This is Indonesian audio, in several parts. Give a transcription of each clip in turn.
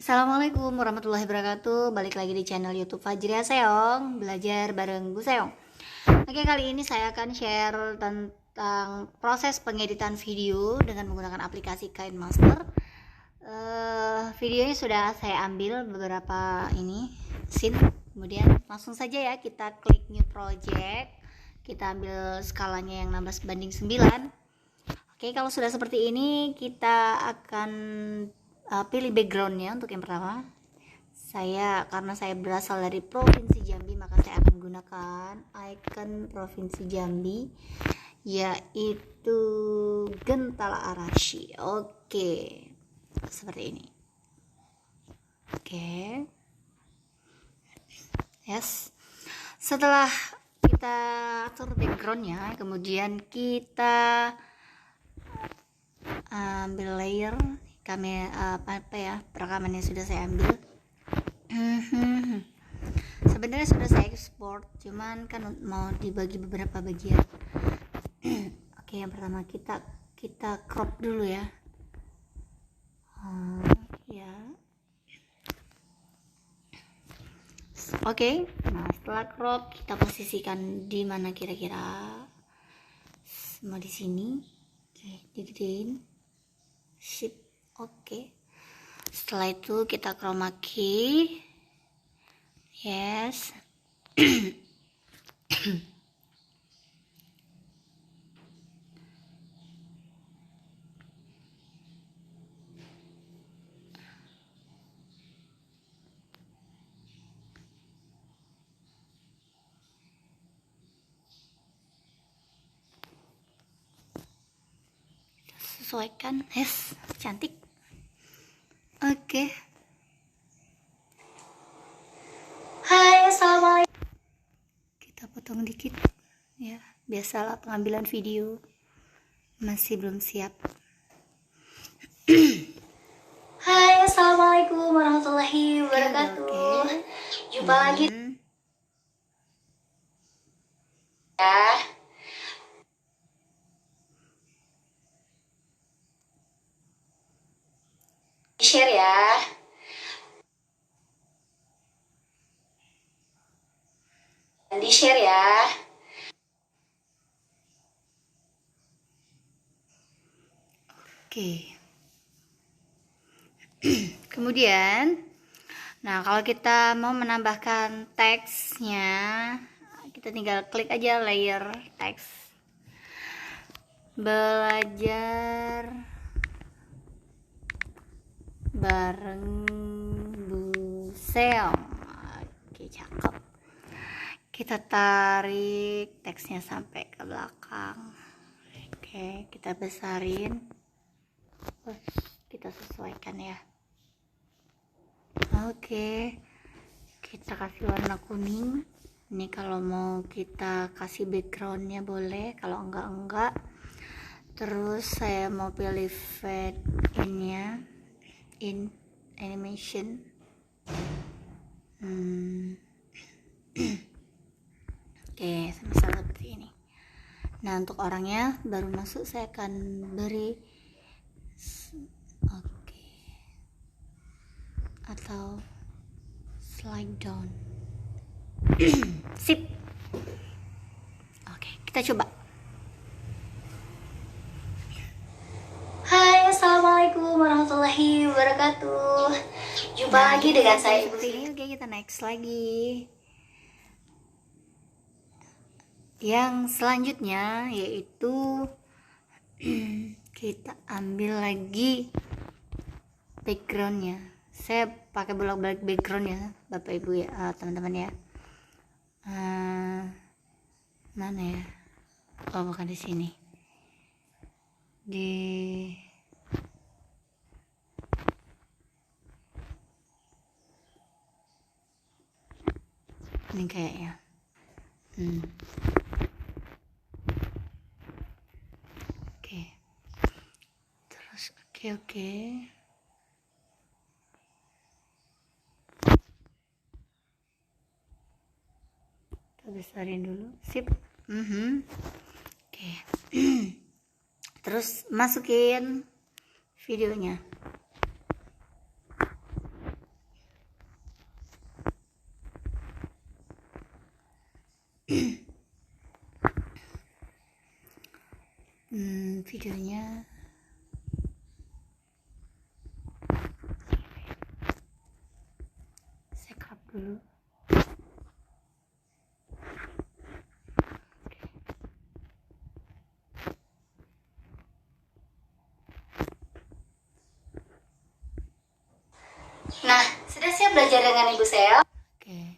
Assalamualaikum warahmatullahi wabarakatuh. Balik lagi di channel YouTube Fajri Seong, belajar bareng Bu Seong. Oke, kali ini saya akan share tentang proses pengeditan video dengan menggunakan aplikasi KineMaster. Videonya sudah saya ambil beberapa scene. Kemudian langsung saja ya, kita klik new project. Kita ambil skalanya yang 16:9. Oke, kalau sudah seperti ini, kita akan pilih backgroundnya. Untuk yang pertama, karena saya berasal dari Provinsi Jambi, maka saya akan gunakan icon Provinsi Jambi, yaitu Gentala Arashi. Oke, seperti ini. Oke, yes. Setelah kita atur backgroundnya, kemudian kita ambil layer kamera, perekaman yang sudah saya ambil. Sebenarnya sudah saya export, cuman kan mau dibagi beberapa bagian. Oke, yang pertama kita crop dulu ya. Oke, nah setelah crop kita posisikan di mana kira-kira. Mau di sini. Oke, digedein. Shift. Oke. Setelah itu kita chroma key. Yes. Sesuaikan. Yes, cantik. Oke. Hai, assalamualaikum. Kita potong dikit ya, biasalah pengambilan video masih belum siap. Hai, assalamualaikum warahmatullahi wabarakatuh. Jumpa lagi ya. Share ya. Di share ya. Oke. Kemudian, nah kalau kita mau menambahkan teksnya, kita tinggal klik aja layer teks. Belajar bareng Bu Seong. Oke, cakep. Kita tarik teksnya sampai ke belakang. Oke, kita besarin. Terus kita sesuaikan ya. Oke, kita kasih warna kuning. Ini kalau mau kita kasih backgroundnya boleh, kalau enggak. Terus saya mau pilih fade in-nya, in animation. Oke, sama seperti ini. Nah, untuk orangnya baru masuk saya akan beri atau slide down. Sip. Oke, kita coba. Hai, assalamualaikum warahmatullahi wabarakatuh. Jumpa lagi dengan saya seperti ini. Oke, kita next lagi. Yang selanjutnya yaitu kita ambil lagi backgroundnya. Saya pakai bolak-balik background ya, Bapak Ibu ya, teman-teman ya. Mana ya? Oh, bukan di sini. Ini kayaknya. Oke. Terus oke. Kita besarin dulu. Sip. Oke. Terus masukin videonya. Videonya saya crop dulu. Nah, sudah siap belajar dengan Ibu Sel? Oke.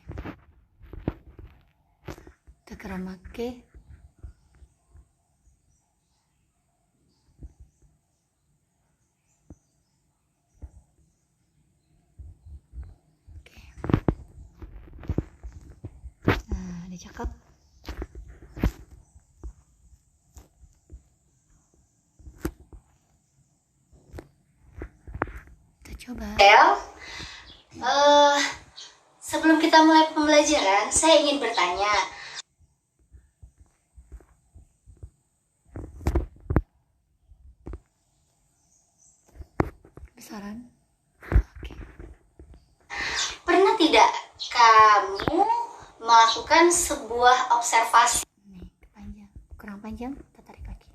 Kita make. Oke. Nah, ini cakep. Kita coba. Sebelum kita mulai pembelajaran, saya ingin bertanya. Besaran? Oke. Pernah tidak kamu melakukan sebuah observasi? Nih, panjang. Kurang panjang, kita tarik lagi.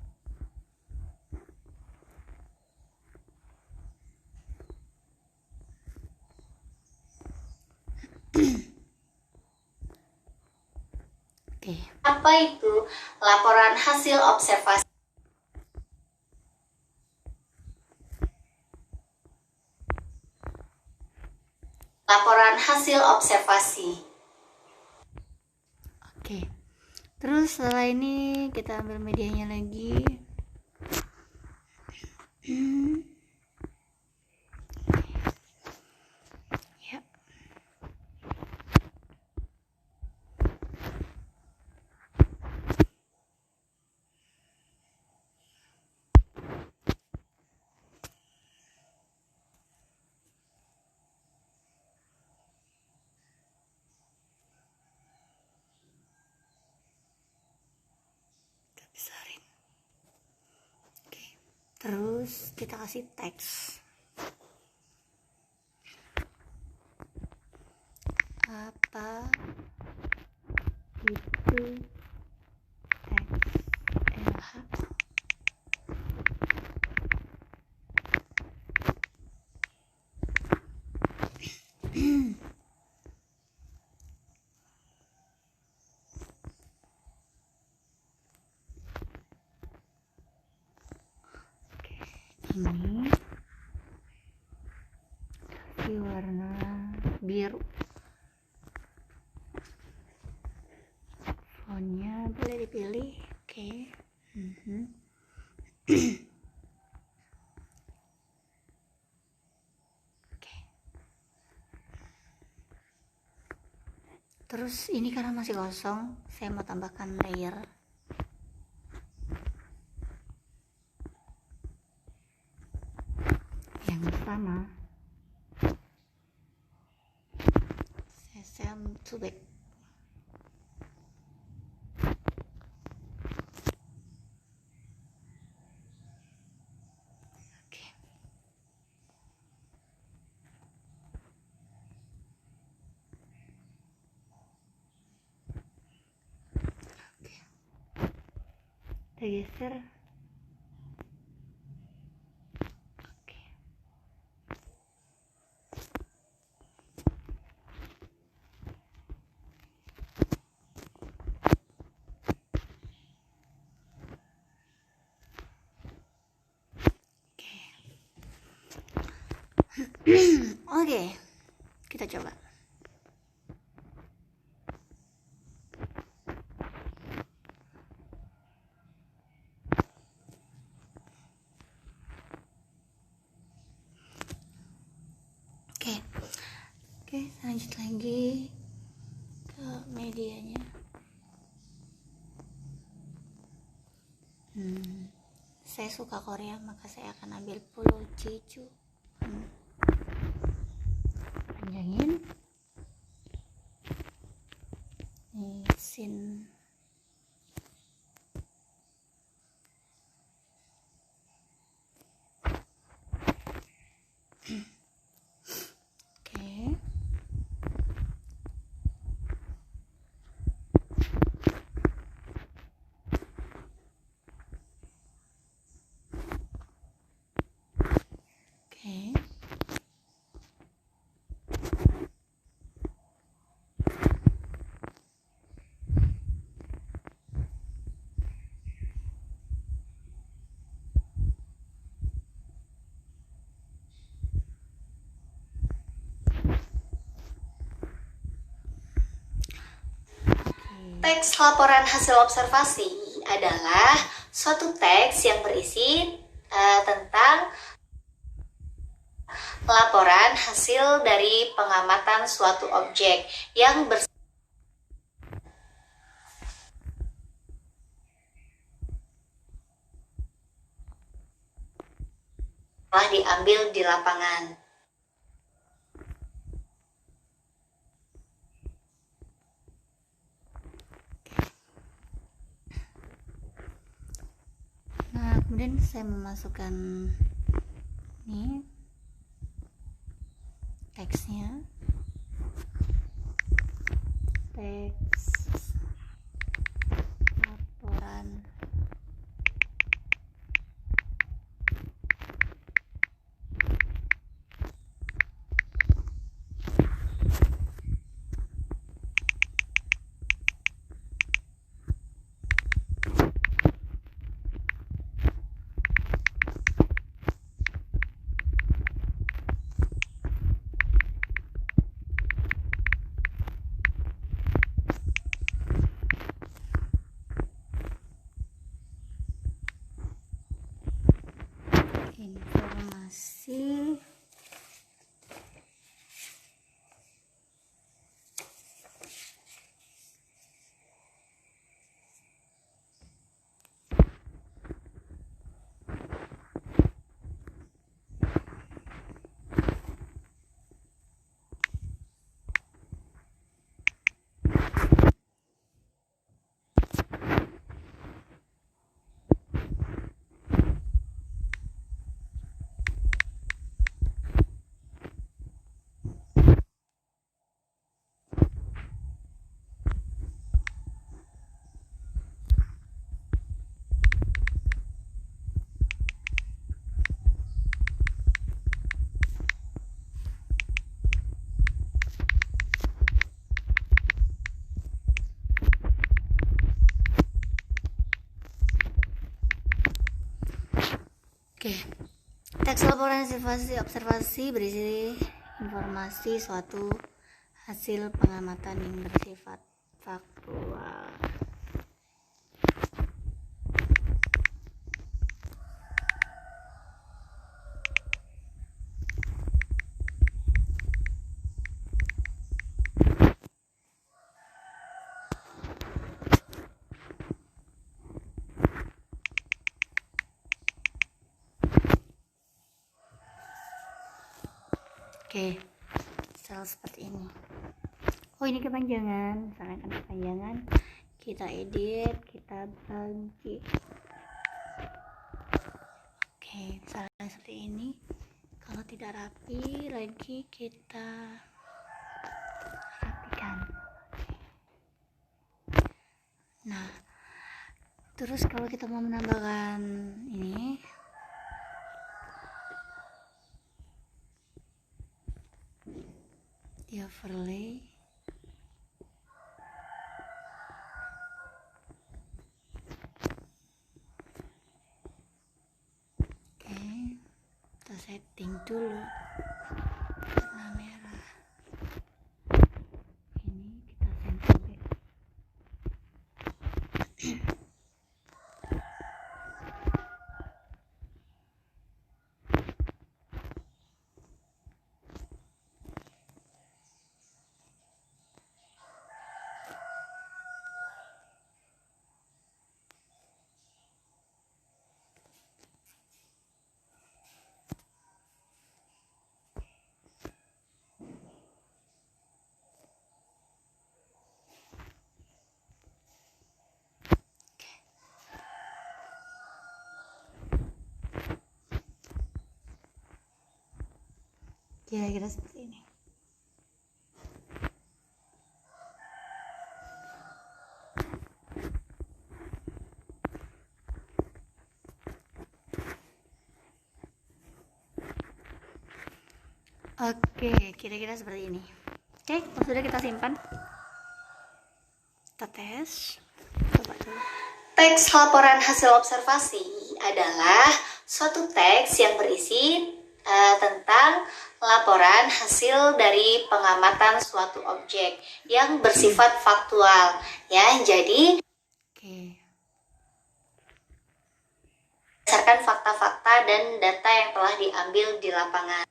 Oke. Apa itu laporan hasil observasi? Laporan hasil observasi. Oke. Terus setelah ini kita ambil medianya lagi. Ya. Besarin. Oke. Terus kita kasih teks. Apa itu XLH? Ini kasih warna biru, fontnya boleh dipilih. Oke. Oke. Terus ini karena masih kosong, saya mau tambahkan layer. Sama sesame to bake. Oke. Oke. Kita geser. Oke, kita coba. Oke, lanjut lagi ke medianya. Saya suka Korea, maka saya akan ambil Pulau Jeju. Panjangin. Nih, scene. Oke. Teks laporan hasil observasi adalah suatu teks yang berisi tentang laporan hasil dari pengamatan suatu objek yang telah diambil di lapangan. Nah, kemudian saya memasukkan ini teksnya, teks laporan informasi Oke. Teks laporan observasi berisi informasi suatu hasil pengamatan yang bersifat faktual. Oke, misal seperti ini. Oh, ini kepanjangan, misalnya kan kepanjangan, kita edit, kita bagi. Oke, misalnya seperti ini. Kalau tidak rapi lagi, kita rapikan. Nah, terus kalau kita mau menambahkan ini, di overlay, oke, kita setting dulu warna merah, ini kita center back. Kira-kira seperti ini. Oke, kira-kira seperti ini. Oke, sudah kita simpan. Kita tes. Coba dulu. Teks laporan hasil observasi adalah suatu teks yang berisi tentang laporan hasil dari pengamatan suatu objek yang bersifat faktual ya. Jadi berdasarkan fakta-fakta dan data yang telah diambil di lapangan.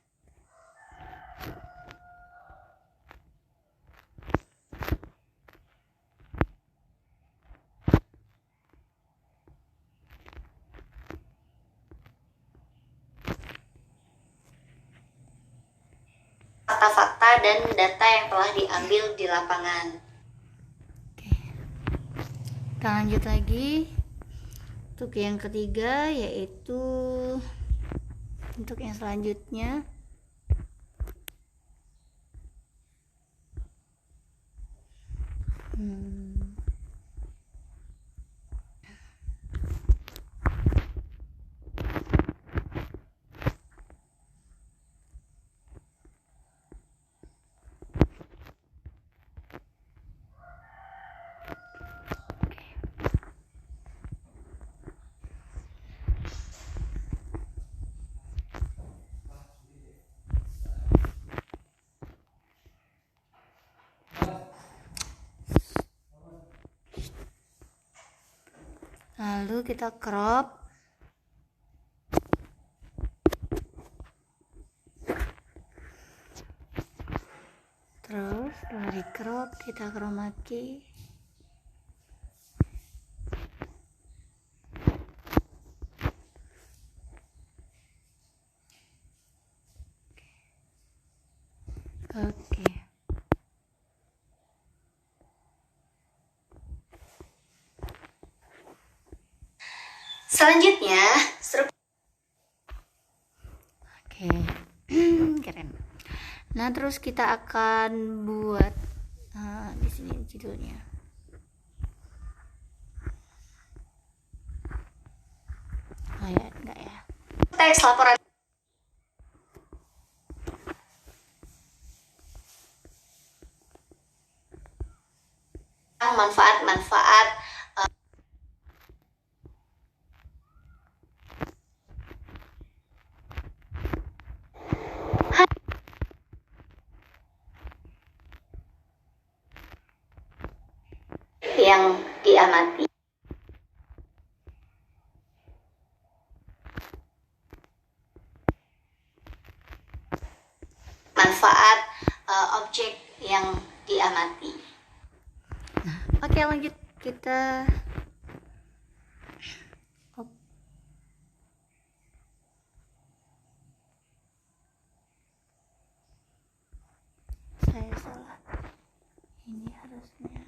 Fakta-fakta dan data yang telah diambil di lapangan. Oke. Kita lanjut lagi. Untuk yang ketiga yaitu untuk yang selanjutnya lalu kita crop. Terus dari crop kita chroma key. Oke. Selanjutnya oke. Keren. Nah, terus kita akan buat di sini judulnya. Oh ya, enggak ya. Teks laporan manfaat-manfaat yang diamati. Manfaat objek yang diamati. Nah, oke, lanjut kita saya salah. Ini harusnya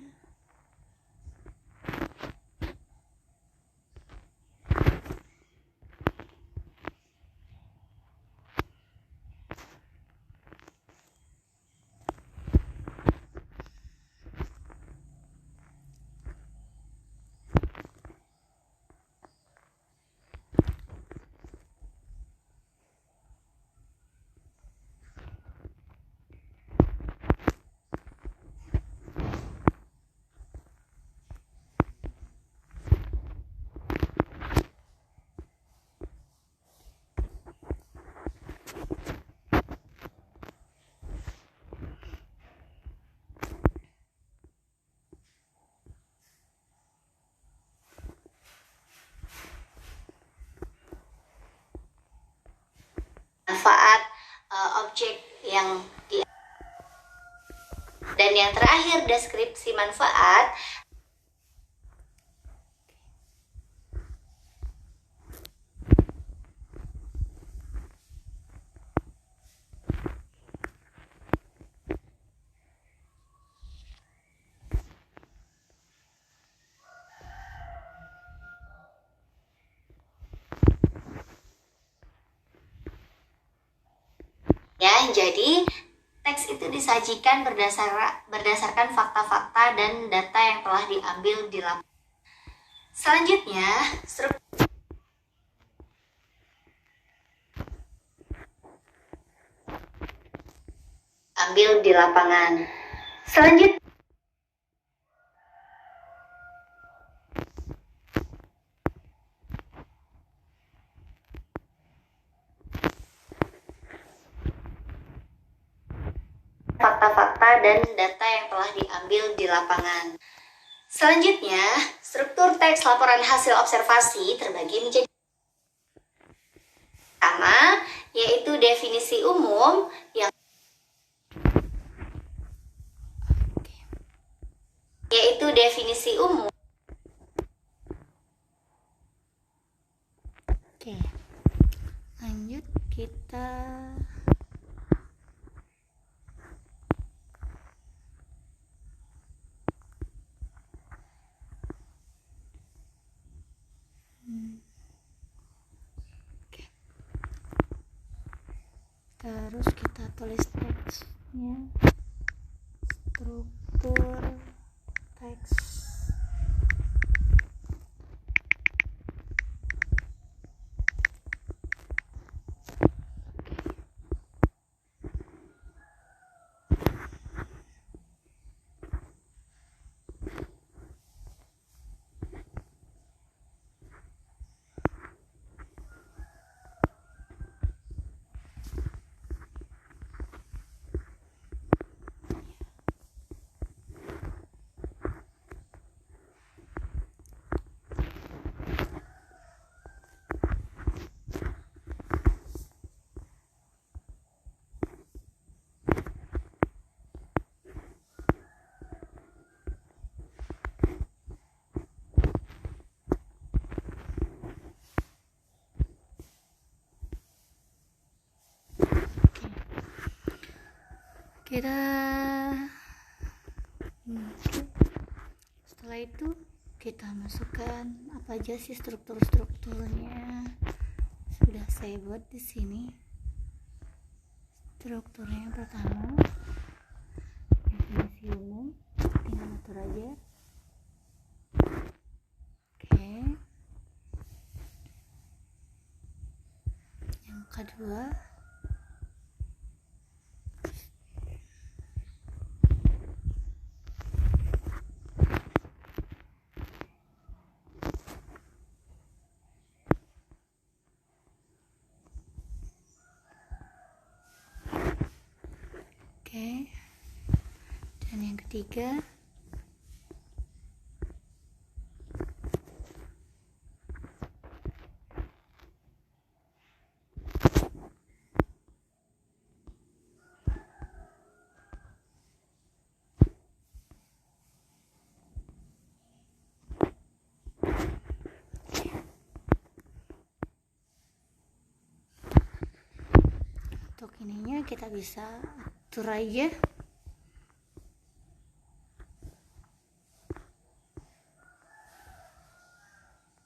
manfaat objek yang dan yang terakhir deskripsi manfaat. Ya, jadi teks itu disajikan berdasarkan fakta-fakta dan data yang telah diambil di lapangan. Selanjutnya, ambil di lapangan. Selanjutnya dan data yang telah diambil di lapangan. Selanjutnya, struktur teks laporan hasil observasi terbagi menjadi pertama, yaitu definisi umum yang Oke, lanjut kita terus kita tulis teksnya, struktur teks. Kita setelah itu kita masukkan apa aja sih strukturnya. Sudah saya buat di sini. Strukturnya yang pertama definisi umum, tinggal atur aja. Oke. Yang kedua, dan yang ketiga untuk ininya kita bisa atur aja.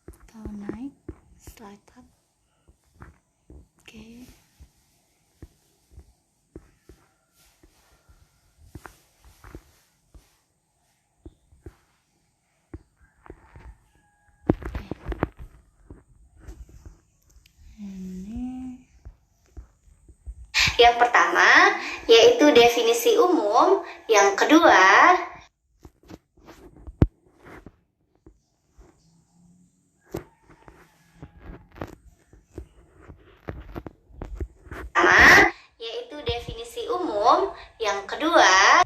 Kita naik, slide up. Oke. Yang pertama yaitu definisi umum, yang kedua yang kedua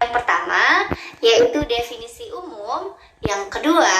yang pertama yaitu definisi umum, yang kedua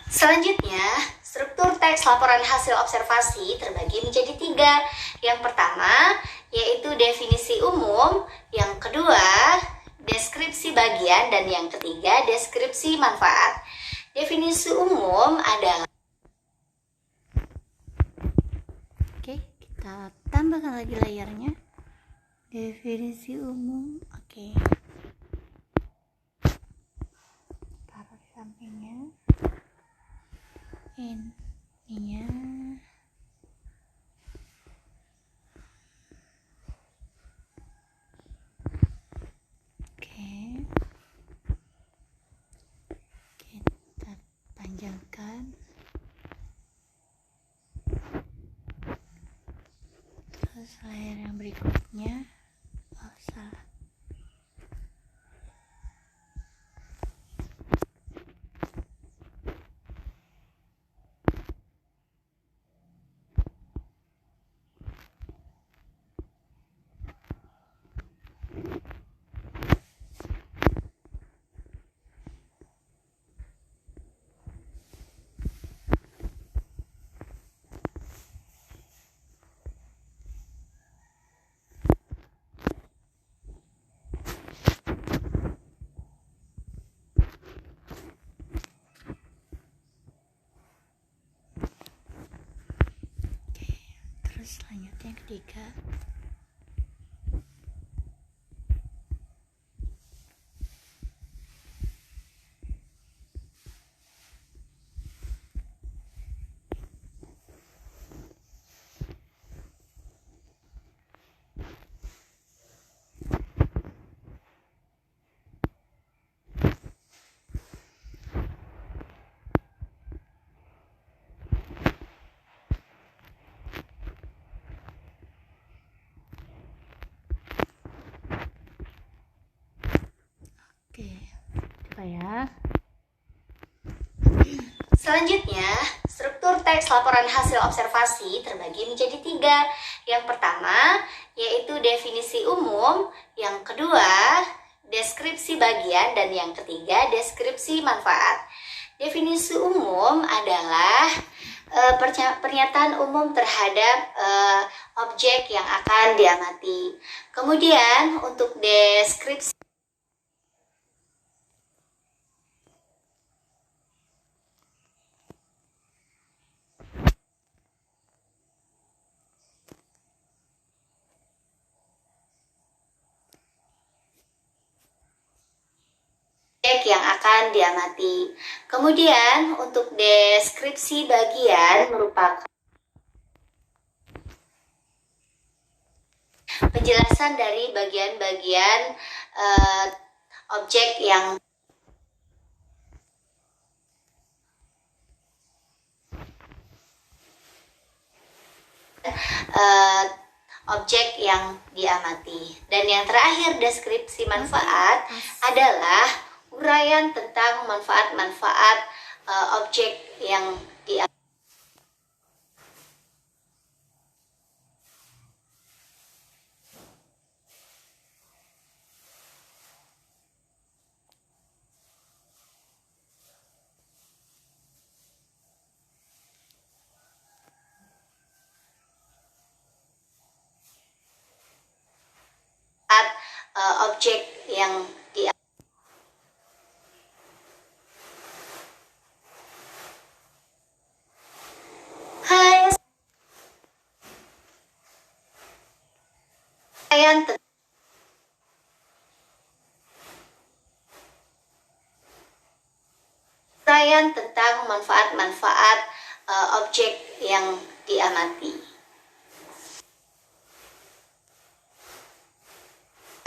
Selanjutnya, struktur teks laporan hasil observasi terbagi menjadi 3. Yang pertama, yaitu definisi umum. Yang kedua, deskripsi bagian. Dan yang ketiga, deskripsi manfaat. Definisi umum adalah... Oke, kita tambahkan lagi layarnya. Definisi umum, oke. Taruh di sampingnya. Ininya. Oke. Kita panjangkan. Terus layar yang berikutnya. Oh, salah. Terus selanjutnya yang ketiga. Oke, coba ya. Selanjutnya, struktur teks laporan hasil observasi terbagi menjadi 3. Yang pertama, yaitu definisi umum. Yang kedua, deskripsi bagian. Dan yang ketiga, deskripsi manfaat. Definisi umum adalah pernyataan umum terhadap objek yang akan diamati. Kemudian, untuk deskripsi yang akan diamati. Kemudian untuk deskripsi bagian merupakan penjelasan dari bagian-bagian objek yang diamati. Dan yang terakhir, deskripsi manfaat adalah uraian tentang manfaat-manfaat objek yang diamati. Objek yang diamati. Uraian tentang manfaat-manfaat objek yang diamati.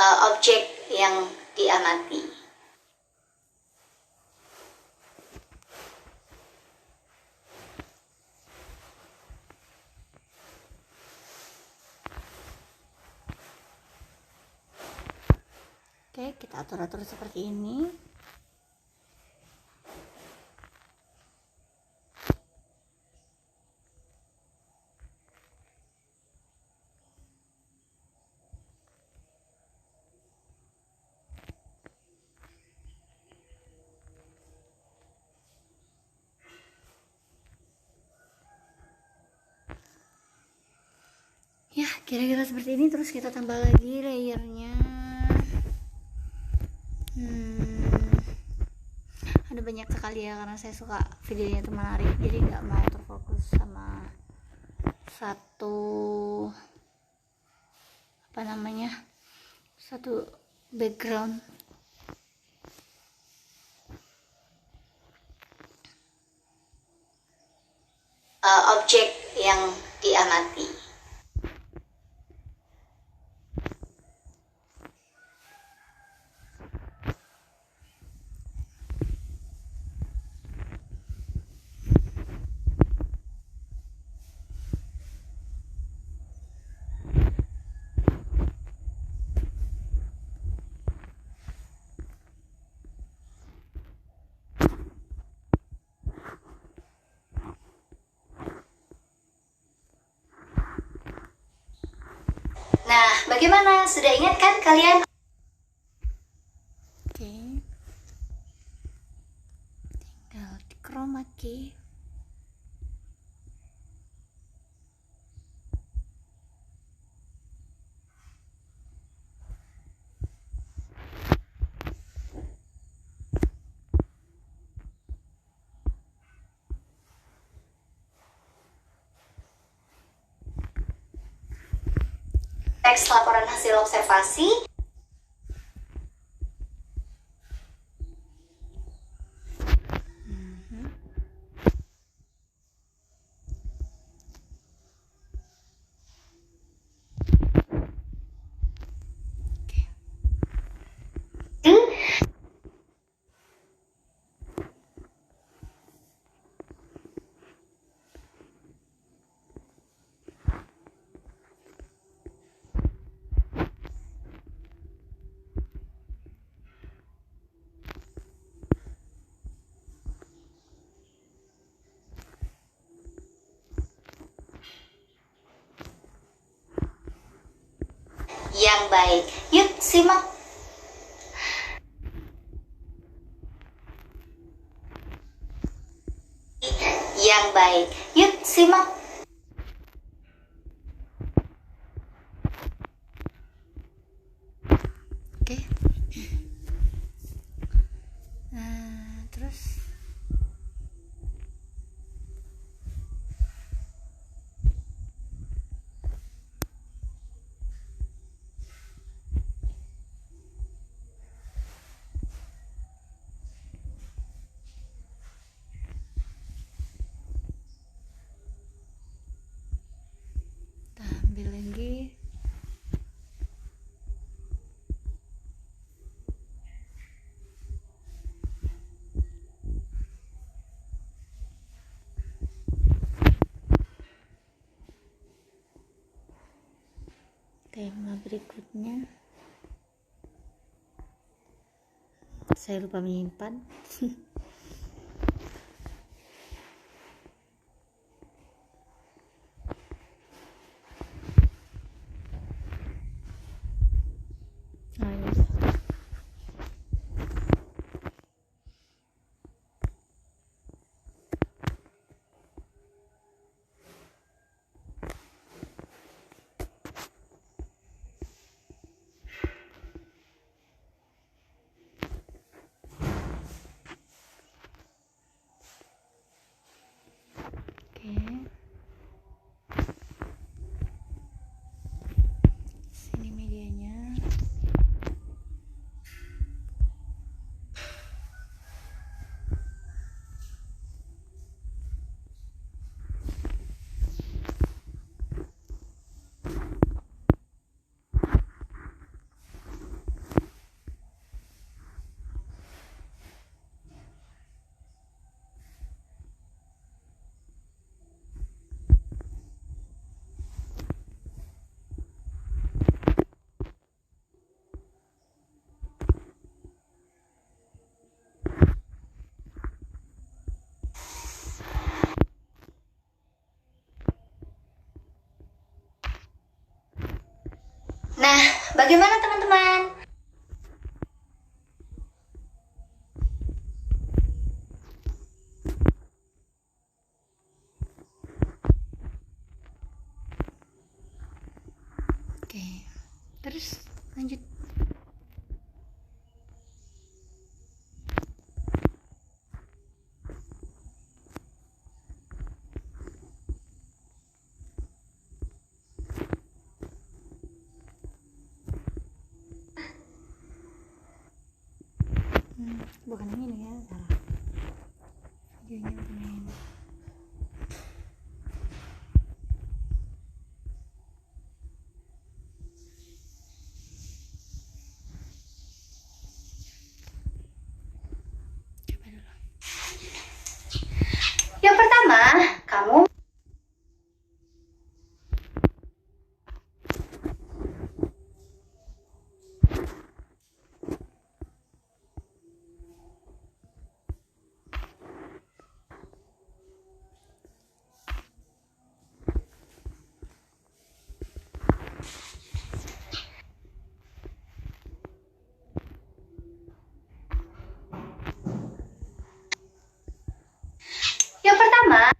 Objek yang diamati. Oke, kita atur-atur seperti ini. kira-kira seperti ini. Terus kita tambah lagi layernya. Ada banyak sekali ya, karena saya suka videonya itu menarik, jadi nggak mau terfokus sama satu satu background. Objek yang diamati. Nah, bagaimana? Sudah ingat kan kalian? Oke. Tinggal di chroma key. Teks laporan hasil observasi. Yang baik. Yuk simak. Yang baik. Yuk simak. Oke. Terus ambil lagi. Tema berikutnya saya lupa menyimpan. Sini medianya. Nah, bagaimana teman-teman? Bukan yang ini ya, salah. Videonya bukan yang ini. Coba dulu. Yang pertama, kamu yang pertama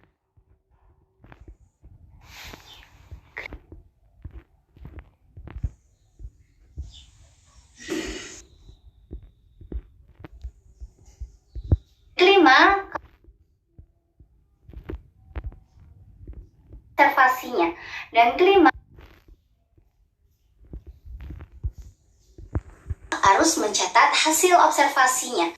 kelima, observasinya. Dan kelima, harus mencatat hasil observasinya.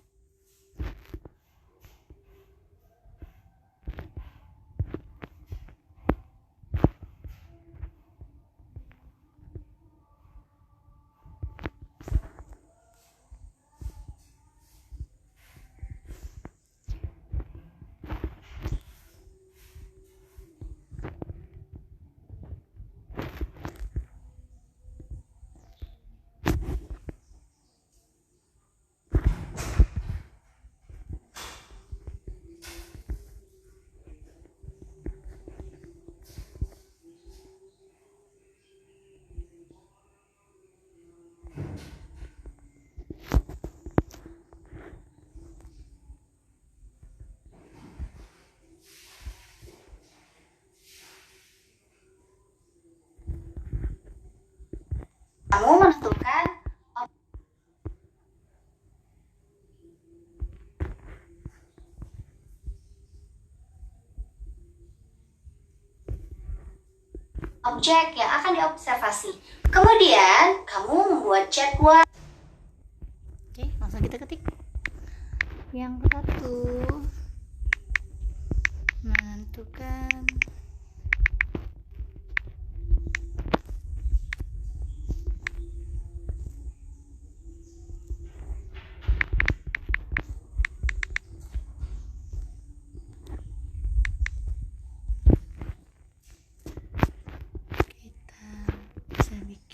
Kamu menentukan objek yang akan diobservasi. Kemudian, kamu membuat jadwal. Oke, langsung kita ketik. Yang satu, menentukan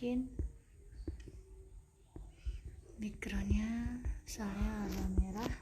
bikin backgroundnya saya warna merah.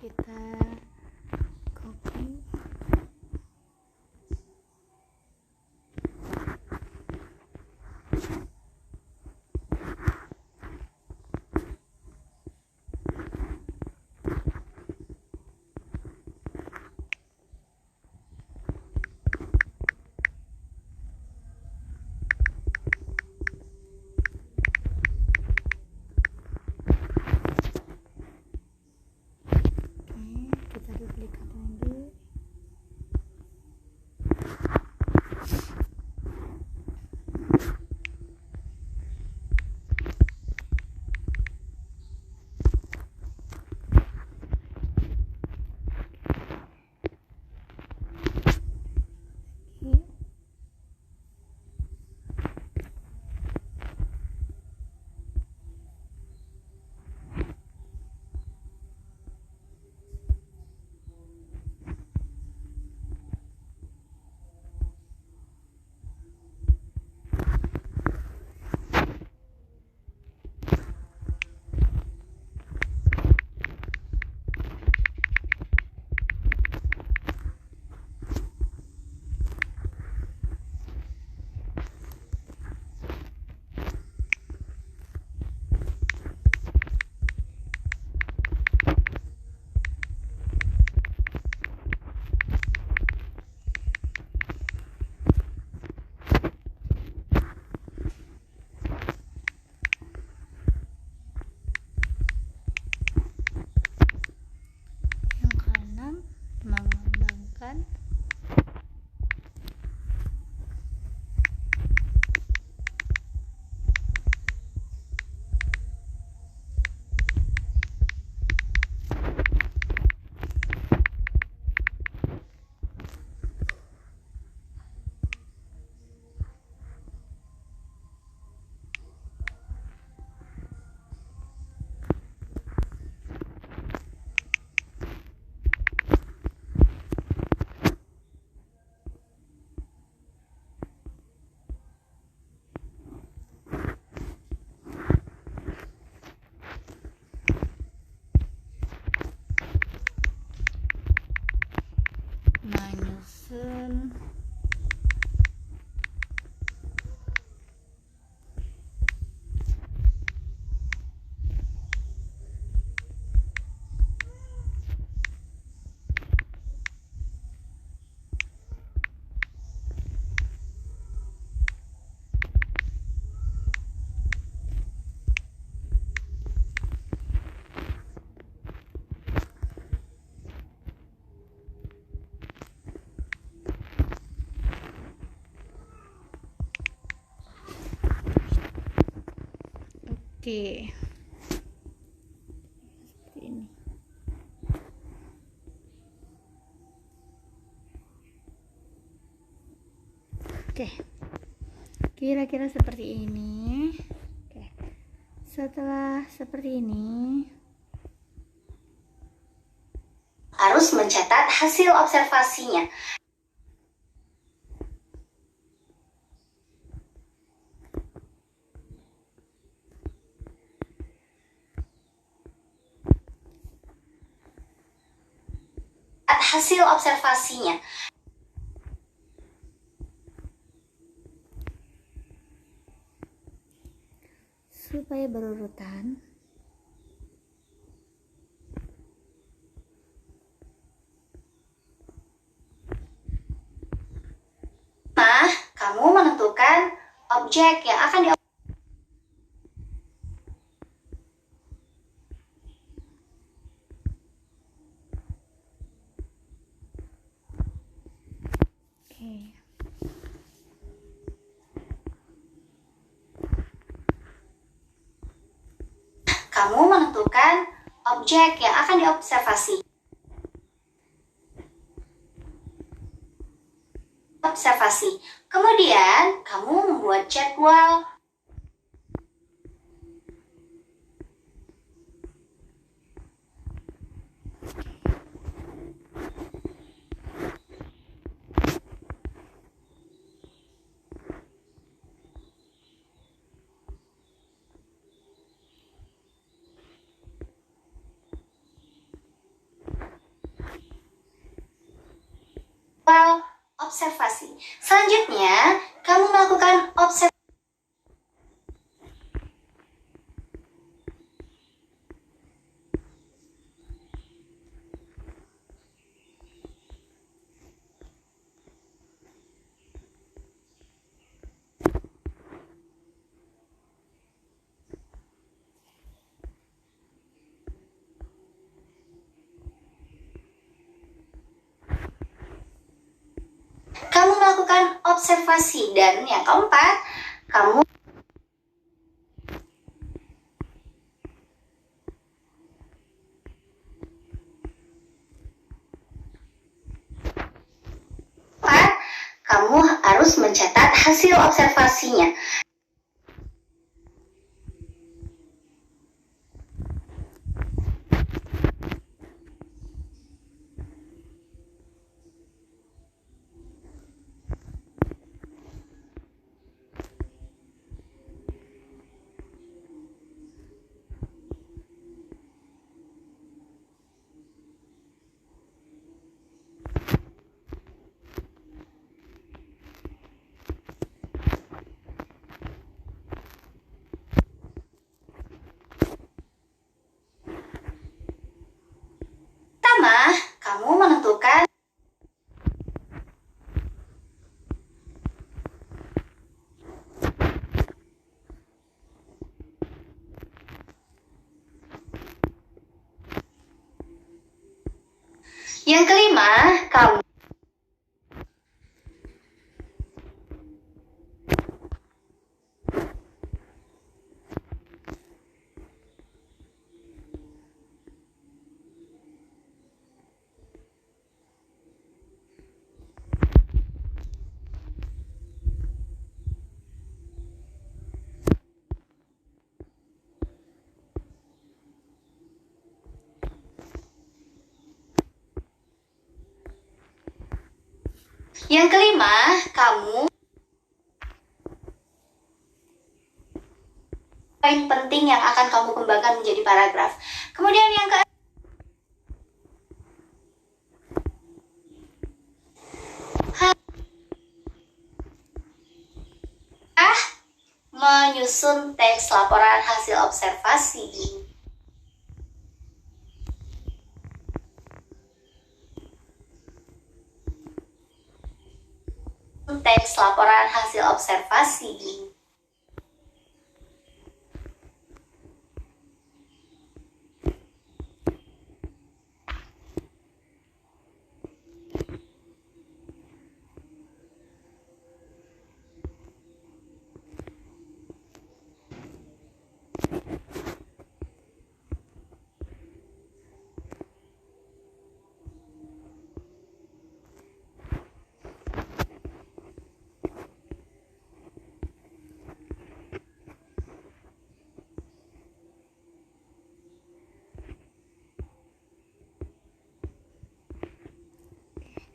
Kita copy. menyusun Oke. Seperti ini. Oke. Kira-kira seperti ini. Oke. Setelah seperti ini, harus mencatat hasil observasinya. Hasil observasinya. Supaya berurutan. Kamu menentukan objek yang akan di Kamu menentukan objek yang akan diobservasi. Kemudian, kamu membuat jadwal. Observasi. Selanjutnya, kamu melakukan observasi. Kamu melakukan observasi, dan yang keempat, kamu harus mencatat hasil observasinya. Kamu menentukan yang kelima, kamu poin penting yang akan kamu kembangkan menjadi paragraf. Kemudian yang Menyusun teks laporan hasil observasi. Teks laporan hasil observasi.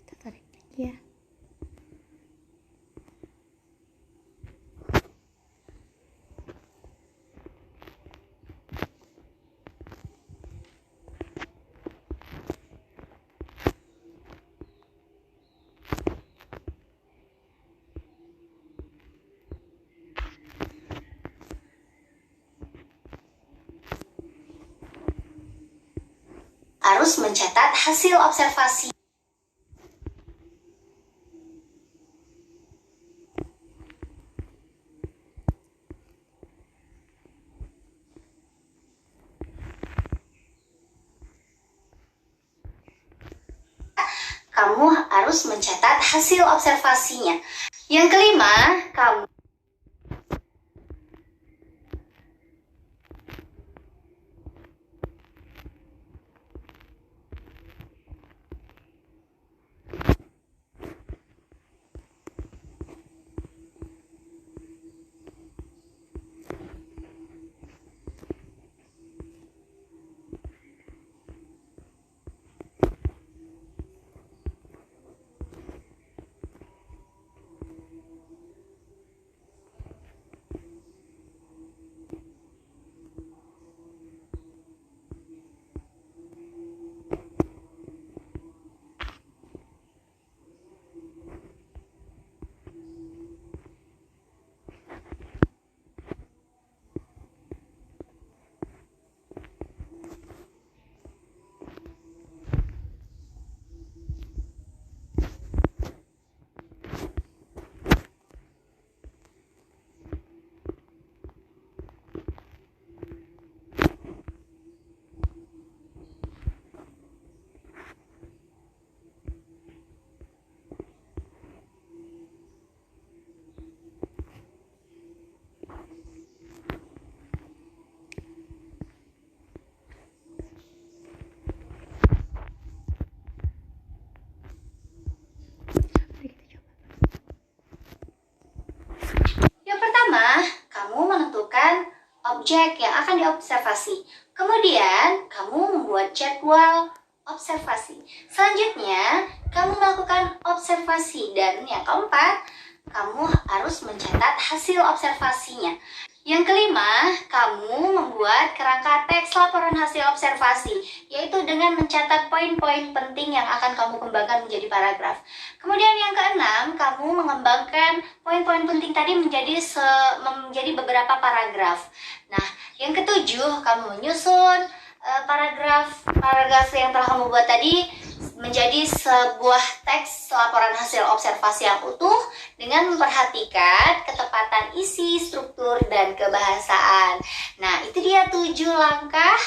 Kita tarik lagi ya. Harus mencatat hasil observasi. Kamu harus mencatat hasil observasinya. Yang kelima, kamu kamu menentukan objek yang akan diobservasi. Kemudian, kamu membuat jadwal observasi. Selanjutnya, kamu melakukan observasi. Dan yang keempat, kamu harus mencatat hasil observasinya. Yang kelima, kamu membuat kerangka teks laporan hasil observasi, yaitu dengan mencatat poin-poin penting yang akan kamu kembangkan menjadi paragraf. Kemudian yang keenam, kamu mengembangkan poin-poin penting tadi menjadi beberapa paragraf. Nah, yang ketujuh, kamu menyusun paragraf yang telah kamu buat tadi menjadi sebuah teks laporan hasil observasi yang utuh dengan memperhatikan ketepatan isi, struktur, dan kebahasaan. Nah, itu dia 7 langkah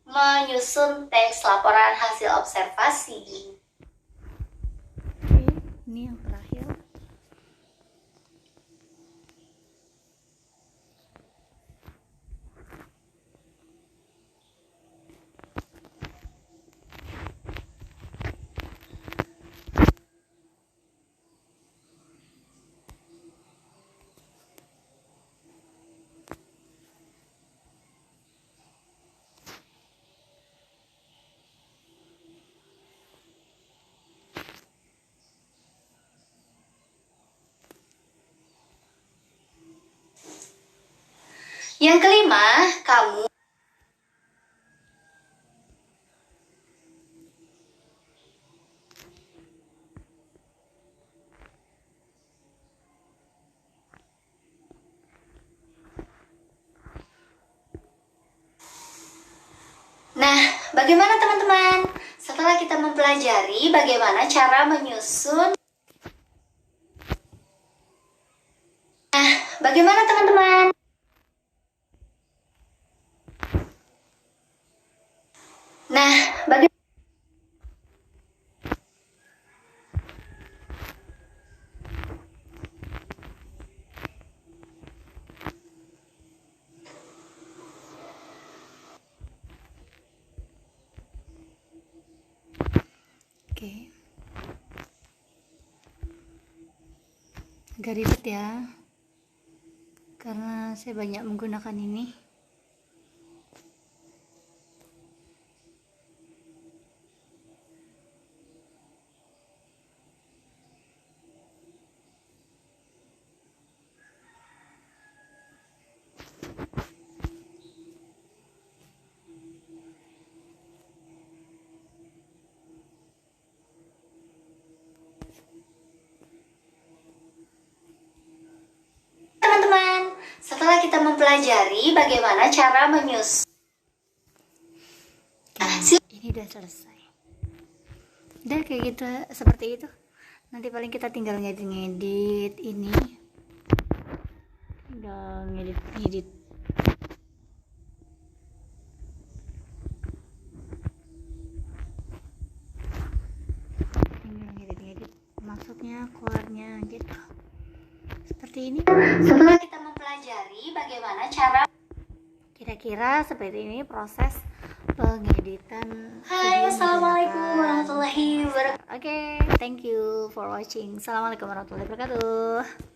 menyusun teks laporan hasil observasi. Oke, ini yang terakhir. Yang kelima, kamu bagaimana teman-teman? Setelah kita mempelajari bagaimana cara menyusun. Nah, bagaimana teman-teman? Nah, bagaimana? Oke. Agak ribet ya. Karena saya banyak menggunakan ini. Teman-teman, setelah kita mempelajari bagaimana cara menyusun. Ini udah selesai. Udah kayak gitu, seperti itu. Nanti paling kita tinggal ngedit ini. Udah ngedit. Tinggal ngedit maksudnya keluarnya gitu. Seperti ini. Setelah kita mempelajari bagaimana cara, kira-kira seperti ini proses pengeditan. Hai, assalamualaikum warahmatullahi wabarakatuh. Oke, thank you for watching. Assalamualaikum warahmatullahi wabarakatuh.